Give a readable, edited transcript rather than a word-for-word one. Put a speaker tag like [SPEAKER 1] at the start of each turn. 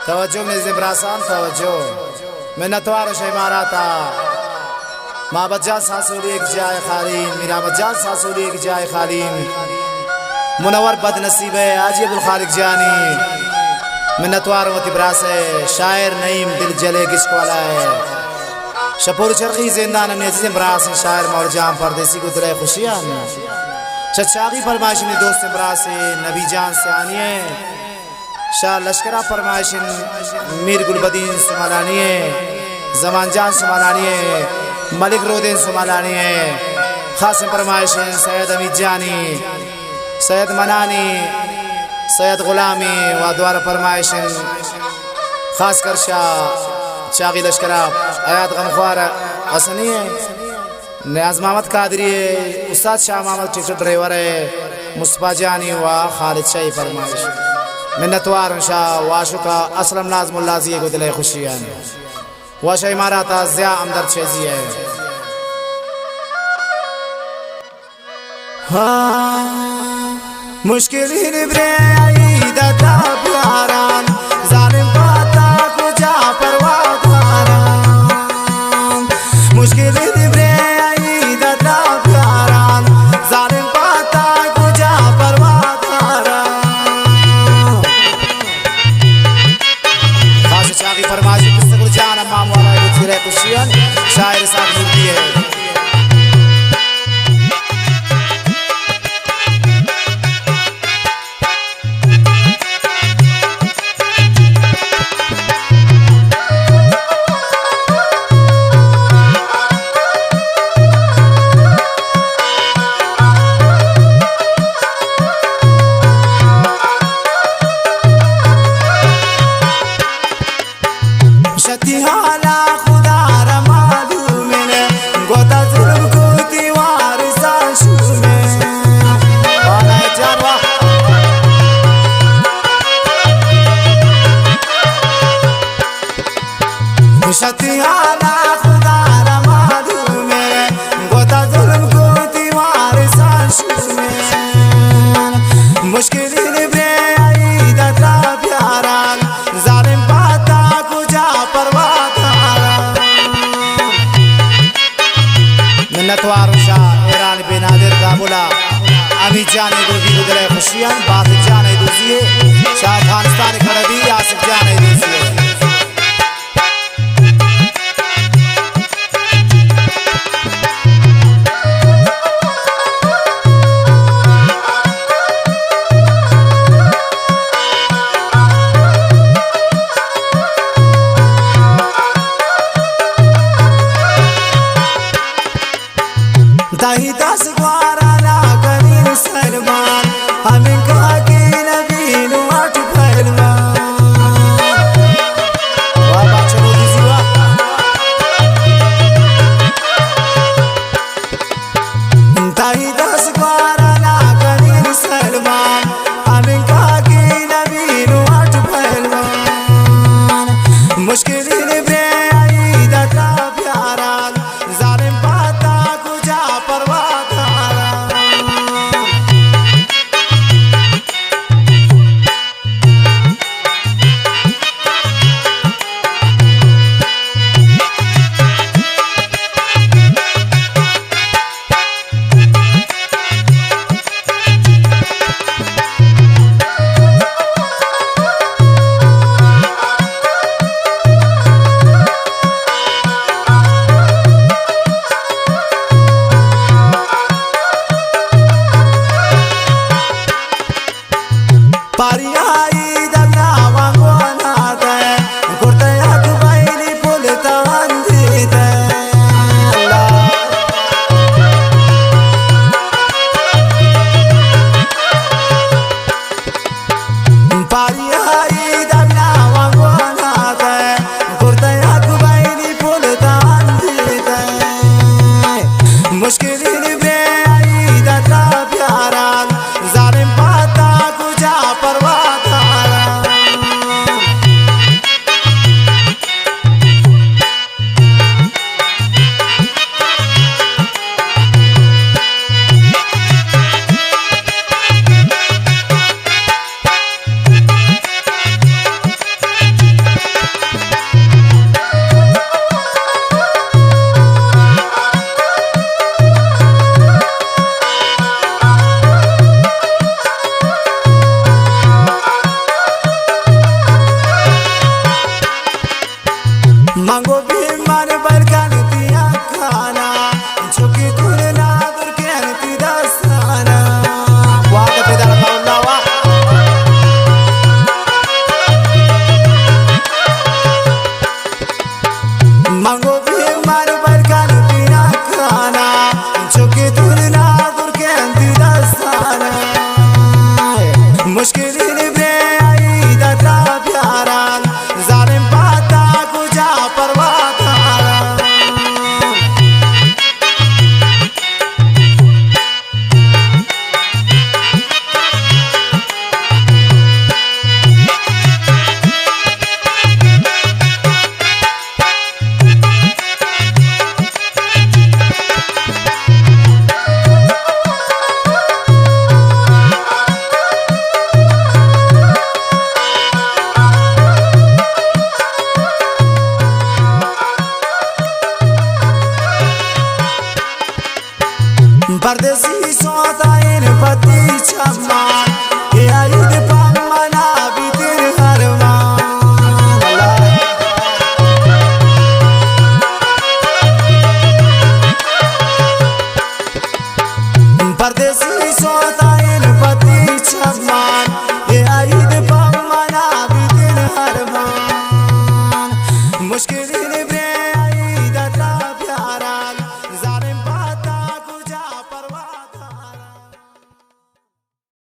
[SPEAKER 1] توجه میز براسان توجه منتوار شیماراتا محبت جان ساسولی ایک جائے خالین میرامت جان ساسولی ایک جائے خالین منور بد نصیب ہے آجی ابوالخالق جانی منتوار موتی براسے شاعر نعیم دل جلے کشک والا ہے شپور چرخی زندان نیزی براس شاعر مورجان پردیسی کو دلے خوشیاں چچاغی فرمائش میں دوست براسے نبی جان سے آنیے شاہ لشکرہ فرمائش میر گلبدین سمالانی زمان جان سمالانی ملک رودین سمالانی خاصم فرمائش سید امید جانی سید منانی سید غلامی و دوار فرمائش خاص کر شاہ چاغی لشکرہ آیات غمخوار حسنی نیاز محمد قادری استاد شاہ محمد ٹکٹ ڈرائیور مصطفیٰ جانی و خالد شاہی فرمائش منتوار شاہ واشکا اسلم نازم اللہ زیے کو دلے خوشیاں واشا اماراتا زیا امدر چیزی ہے مشکل ہی نبرے عیدہ تا پیاران ظالم پاتا کجا پرواداران مشکل ہی نبرے عیدہ تا پیاران ظالم پاتا کجا پرواداران خاص چاقی فرماشی کستگل جانا ماموالا ایتھیرے کشیان شاعر ساتھ ملتی ہے शतियाला खुदा रमादू में गोता जुल्म को दीवार सांशू में मुश्किल निभे ईदा ता प्यारान जालिम पाता कुजा परवातारा मिन्नतवार शाह ईरान बेनादिर काबुला अभी जाने दो भी गुजरे खुशियां बात जाने दूसरी शाह अफगानिस्तान खड़बी आसिफ जाने दूसरी दाही दस ग्वारा ना करीन सलमान हमें कहा कि नबी नुआट फरमान वाह बात चलो दीजिए वाह दाही दस ग्वारा ना करीन सलमान हमें कहा कि नबी नुआट फरमान मुश्किल निभे ईदा ता प्यारान जालिम पाता कुजा परवातारा पारिया